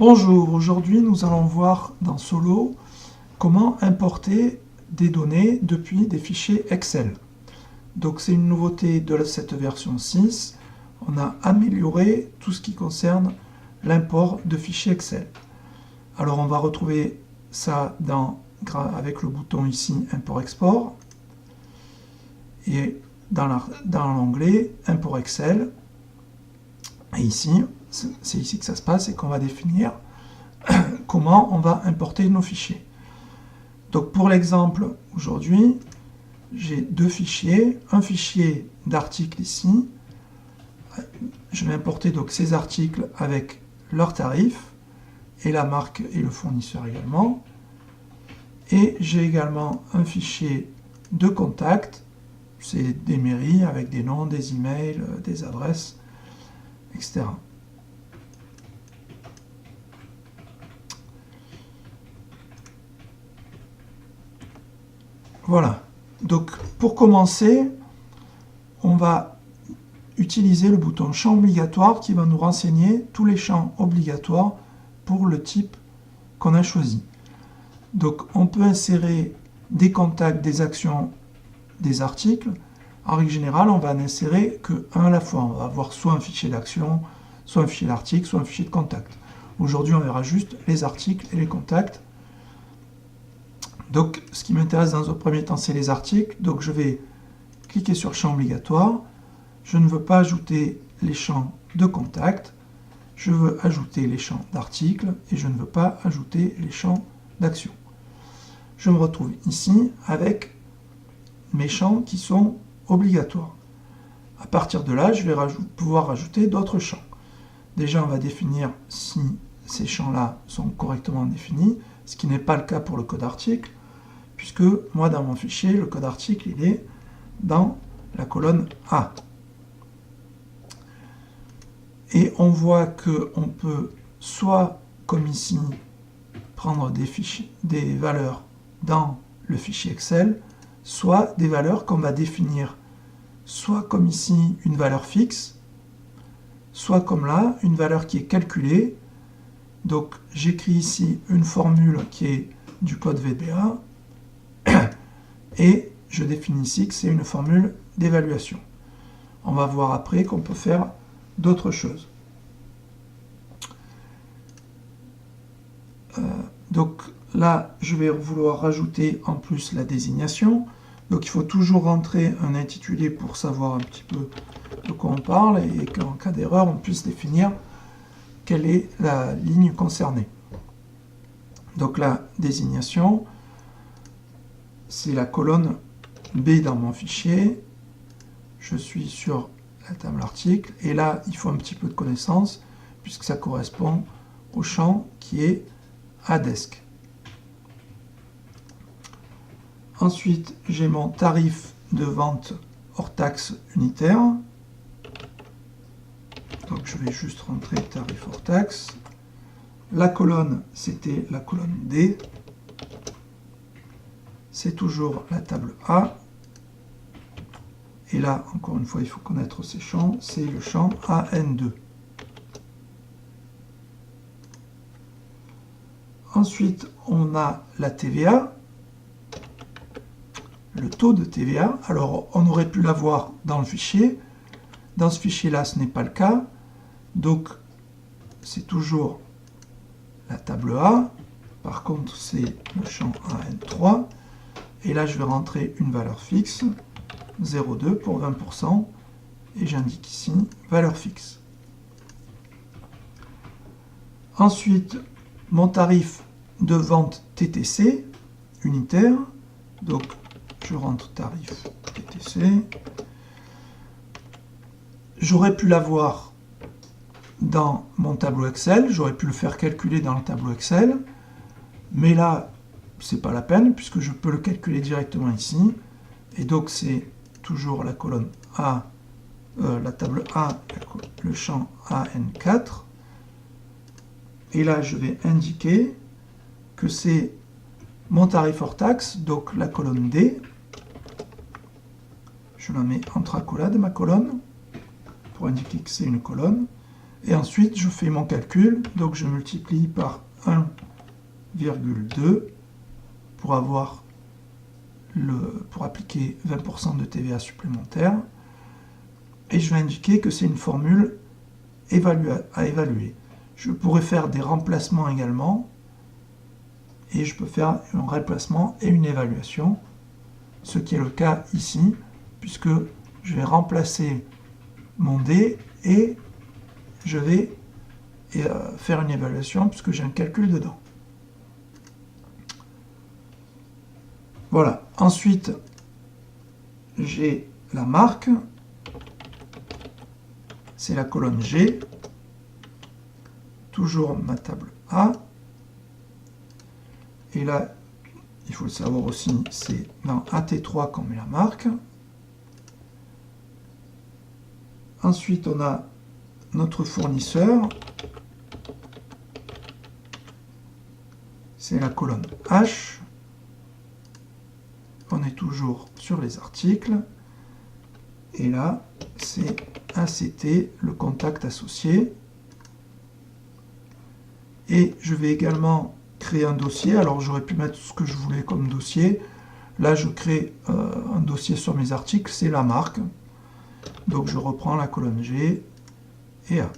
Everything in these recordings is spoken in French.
Bonjour, aujourd'hui nous allons voir dans Solo comment importer des données depuis des fichiers Excel. Donc c'est une nouveauté de cette version 6, on a amélioré tout ce qui concerne l'import de fichiers Excel. Alors on va retrouver ça avec le bouton ici Import-Export et dans l'onglet Import Excel. Et ici, c'est ici que ça se passe et qu'on va définir comment on va importer nos fichiers. Donc pour l'exemple, aujourd'hui, j'ai deux fichiers. Un fichier d'articles ici. Je vais importer donc ces articles avec leur tarif et la marque et le fournisseur également. Et j'ai également un fichier de contact. C'est des mairies avec des noms, des emails, des adresses, etc. Voilà. Donc pour commencer, on va utiliser le bouton champ obligatoire qui va nous renseigner tous les champs obligatoires pour le type qu'on a choisi. Donc on peut insérer des contacts, des actions, des articles. En règle générale, on va n'insérer qu'un à la fois. On va avoir soit un fichier d'action, soit un fichier d'article, soit un fichier de contact. Aujourd'hui, on verra juste les articles et les contacts. Donc, ce qui m'intéresse dans un premier temps, c'est les articles. Donc, je vais cliquer sur champ obligatoire. Je ne veux pas ajouter les champs de contact. Je veux ajouter les champs d'articles et je ne veux pas ajouter les champs d'action. Je me retrouve ici avec mes champs qui sont obligatoires. À partir de là, je vais pouvoir rajouter d'autres champs. Déjà, on va définir si ces champs-là sont correctement définis, ce qui n'est pas le cas pour le code article, puisque moi, dans mon fichier, le code article, il est dans la colonne A. Et on voit qu'on peut soit, comme ici, prendre des valeurs dans le fichier Excel, soit des valeurs qu'on va définir, soit comme ici, une valeur fixe, soit comme là, une valeur qui est calculée. Donc j'écris ici une formule qui est du code VBA, et je définis ici que c'est une formule d'évaluation. On va voir après qu'on peut faire d'autres choses. Donc là, je vais vouloir rajouter en plus la désignation. Donc il faut toujours rentrer un intitulé pour savoir un petit peu de quoi on parle et qu'en cas d'erreur, on puisse définir quelle est la ligne concernée. Donc la désignation, c'est la colonne B dans mon fichier. Je suis sur la table article et là, il faut un petit peu de connaissance puisque ça correspond au champ qui est ADESC. Ensuite, j'ai mon tarif de vente hors taxe unitaire. Donc je vais juste rentrer tarif hors taxe. La colonne, c'était la colonne D. C'est toujours la table A. Et là, encore une fois, il faut connaître ces champs. C'est le champ AN2. Ensuite, on a la TVA. Le taux de TVA. Alors, on aurait pu l'avoir dans le fichier. Dans ce fichier-là, ce n'est pas le cas. Donc, c'est toujours la table A. Par contre, c'est le champ AN3. Et là, je vais rentrer une valeur fixe, 0,2 pour 20%. Et j'indique ici valeur fixe. Ensuite, mon tarif de vente TTC unitaire. Donc, je rentre tarif TTC. J'aurais pu l'avoir dans mon tableau Excel, j'aurais pu le faire calculer dans le tableau Excel, mais là, c'est pas la peine, puisque je peux le calculer directement ici, et donc c'est toujours la colonne A, la table A, le champ AN4, et là, je vais indiquer que c'est mon tarif hors taxe, donc la colonne D, je la mets entre accolades, ma colonne, pour indiquer que c'est une colonne, Et ensuite, je fais mon calcul. Donc, je multiplie par 1,2 pour pour appliquer 20% de TVA supplémentaire. Et je vais indiquer que c'est une formule à évaluer. Je pourrais faire des remplacements également. Et je peux faire un remplacement et une évaluation. Ce qui est le cas ici, puisque je vais remplacer mon D et je vais faire une évaluation puisque j'ai un calcul dedans. Voilà. Ensuite, j'ai la marque. C'est la colonne G. Toujours ma table A. Et là, il faut le savoir aussi, c'est dans AT3 qu'on met la marque. Ensuite, on a notre fournisseur. C'est la colonne H. On est toujours sur les articles. Et là, c'est ACT, le contact associé. Et je vais également créer un dossier. Alors, j'aurais pu mettre ce que je voulais comme dossier. Là, je crée un dossier sur mes articles, c'est la marque. Donc, je reprends la colonne G et A.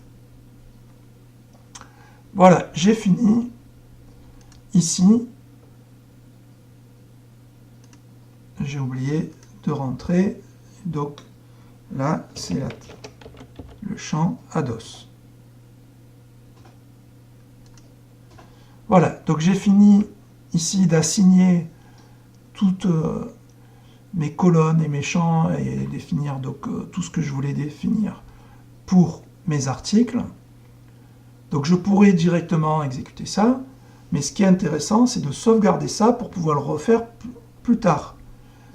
Voilà, j'ai fini. Ici, j'ai oublié de rentrer. Donc, là, c'est le champ ADOS. Voilà, donc j'ai fini ici d'assigner toutes mes colonnes et mes champs et définir donc tout ce que je voulais définir pour mes articles. Donc je pourrais directement exécuter ça, mais ce qui est intéressant, c'est de sauvegarder ça pour pouvoir le refaire plus tard.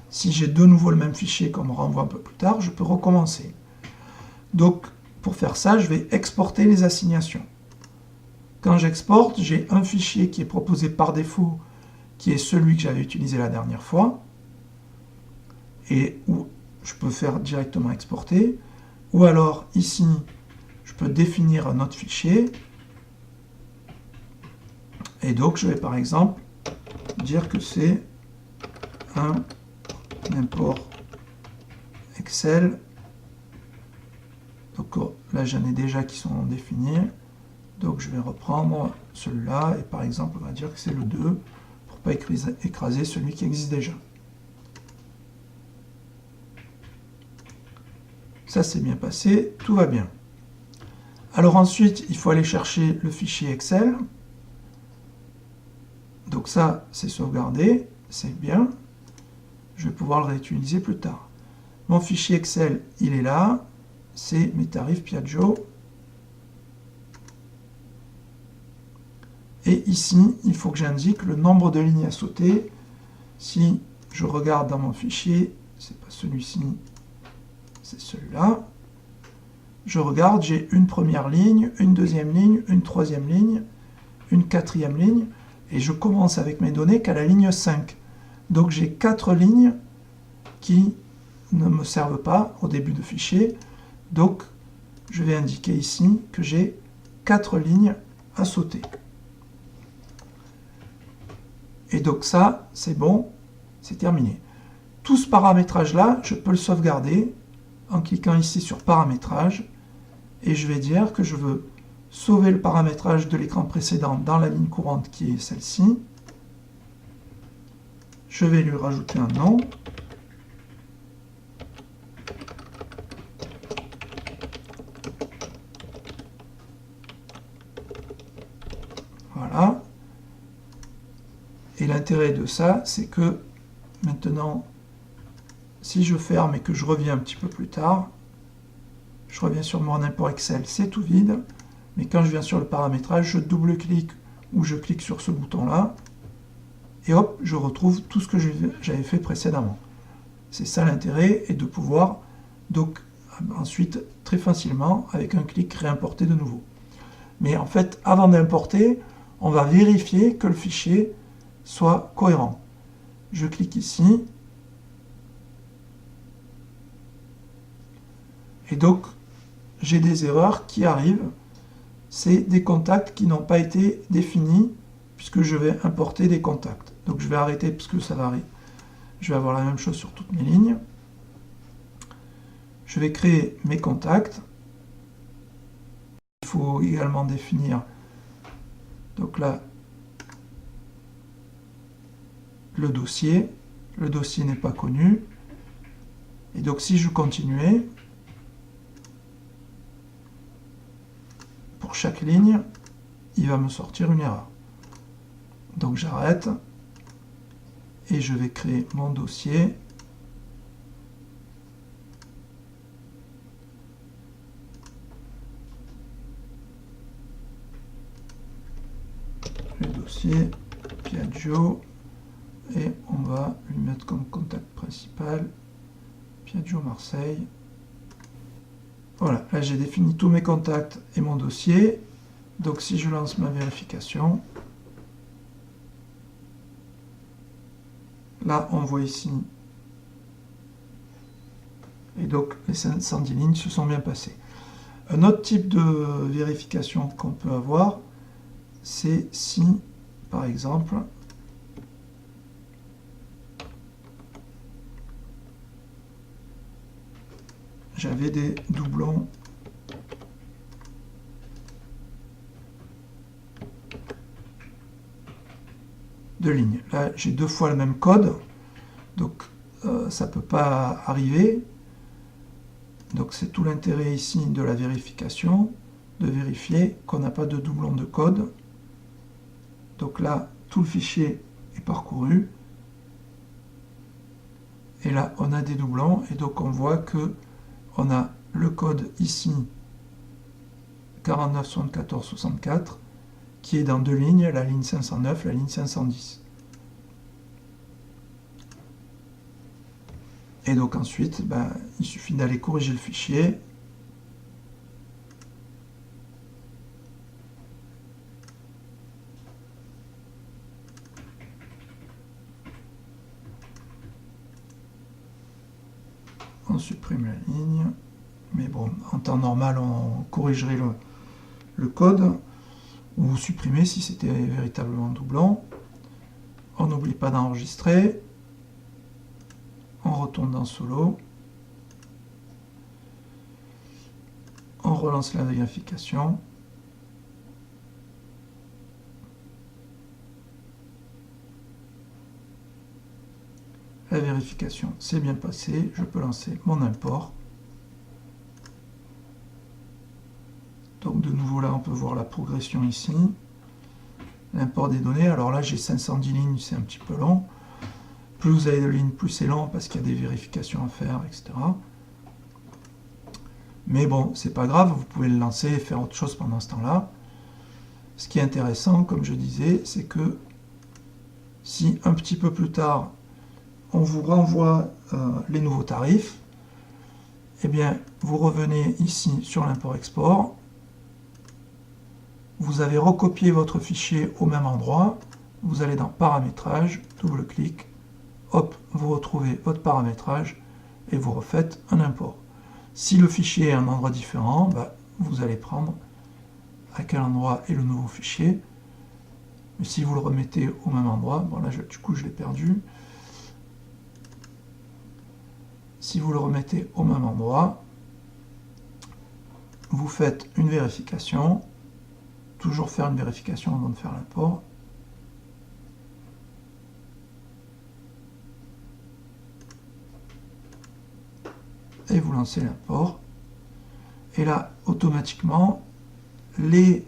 Si j'ai de nouveau le même fichier qu'on me renvoie un peu plus tard, je peux recommencer. Donc pour faire ça, je vais exporter les assignations. Quand j'exporte, j'ai un fichier qui est proposé par défaut, qui est celui que j'avais utilisé la dernière fois, et où je peux faire directement exporter, ou alors ici, je peux définir un autre fichier, et donc je vais par exemple dire que c'est un import Excel. Donc là, j'en ai déjà qui sont définis. Donc je vais reprendre celui-là, et par exemple, on va dire que c'est le 2, pour ne pas écraser celui qui existe déjà. Ça s'est bien passé, tout va bien. Alors ensuite, il faut aller chercher le fichier Excel. Donc ça, c'est sauvegardé, c'est bien. Je vais pouvoir le réutiliser plus tard. Mon fichier Excel, il est là. C'est mes tarifs Piaggio. Et ici, il faut que j'indique le nombre de lignes à sauter. Si je regarde dans mon fichier, c'est pas celui-ci, c'est celui-là. Je regarde, j'ai une première ligne, une deuxième ligne, une troisième ligne, une quatrième ligne, et je commence avec mes données qu'à la ligne 5. Donc j'ai 4 lignes qui ne me servent pas au début de fichier. Donc je vais indiquer ici que j'ai 4 lignes à sauter. Et donc ça, c'est bon, c'est terminé. Tout ce paramétrage-là, je peux le sauvegarder en cliquant ici sur paramétrage, et je vais dire que je veux sauver le paramétrage de l'écran précédent dans la ligne courante qui est celle-ci. Je vais lui rajouter un nom. Voilà. Et l'intérêt de ça, c'est que maintenant, si je ferme et que je reviens un petit peu plus tard, je reviens sur mon import Excel, c'est tout vide. Mais quand je viens sur le paramétrage, je double-clique ou je clique sur ce bouton-là, et hop, je retrouve tout ce que j'avais fait précédemment. C'est ça l'intérêt, et de pouvoir donc ensuite très facilement, avec un clic, réimporter de nouveau. Mais en fait, avant d'importer, on va vérifier que le fichier soit cohérent. Je clique ici, et donc j'ai des erreurs qui arrivent. c'est des contacts qui n'ont pas été définis, puisque je vais importer des contacts. Donc je vais arrêter, parce que ça va arriver. Je vais avoir la même chose sur toutes mes lignes. Je vais créer mes contacts. Il faut également définir, donc là, le dossier. Le dossier n'est pas connu. Et donc si je continuais, pour chaque ligne, il va me sortir une erreur. Donc j'arrête et je vais créer mon dossier. Le dossier Piaggio, et on va lui mettre comme contact principal Piaggio Marseille. Voilà, là j'ai défini tous mes contacts et mon dossier. Donc si je lance ma vérification, là on voit ici, et donc les 510 lignes se sont bien passées. Un autre type de vérification qu'on peut avoir, c'est si, par exemple, j'avais des doublons de lignes. Là, j'ai deux fois le même code, donc ça ne peut pas arriver. Donc c'est tout l'intérêt ici de la vérification, de vérifier qu'on n'a pas de doublon de code. Donc là, tout le fichier est parcouru. Et là, on a des doublons, et donc on voit que on a le code ici, 49, 74, 64, qui est dans deux lignes, la ligne 509, la ligne 510. Et donc ensuite, il suffit d'aller corriger le fichier. On supprime la ligne. Mais bon, en temps normal, on corrigerait le code. Ou supprimer si c'était véritablement doublon. On n'oublie pas d'enregistrer. On retourne dans Solo. On relance la vérification. La vérification s'est bien passée. Je peux lancer mon import. Donc de nouveau là, on peut voir la progression ici. L'import des données. Alors là, j'ai 510 lignes, c'est un petit peu long. Plus vous avez de lignes, plus c'est long parce qu'il y a des vérifications à faire, etc. Mais bon, c'est pas grave, vous pouvez le lancer et faire autre chose pendant ce temps-là. Ce qui est intéressant, comme je disais, c'est que si un petit peu plus tard, on vous renvoie les nouveaux tarifs, eh bien, vous revenez ici sur l'import-export, vous avez recopié votre fichier au même endroit, vous allez dans Paramétrage, double-clic, hop, vous retrouvez votre paramétrage et vous refaites un import. Si le fichier est à un endroit différent, vous allez prendre à quel endroit est le nouveau fichier. Mais si vous le remettez au même endroit, bon là du coup je l'ai perdu. Si vous le remettez au même endroit, vous faites une vérification, toujours faire une vérification avant de faire l'import. Et vous lancez l'import. Et là, automatiquement, les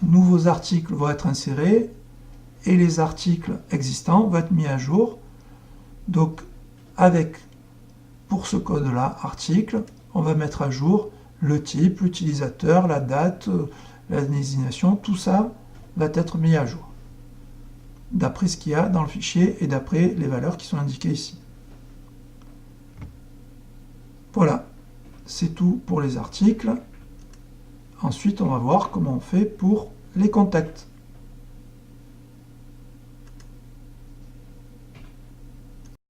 nouveaux articles vont être insérés et les articles existants vont être mis à jour. Donc, avec, pour ce code-là, article, on va mettre à jour le type, l'utilisateur, la date, la désignation, tout ça va être mis à jour. D'après ce qu'il y a dans le fichier et d'après les valeurs qui sont indiquées ici. Voilà, c'est tout pour les articles. Ensuite, on va voir comment on fait pour les contacts.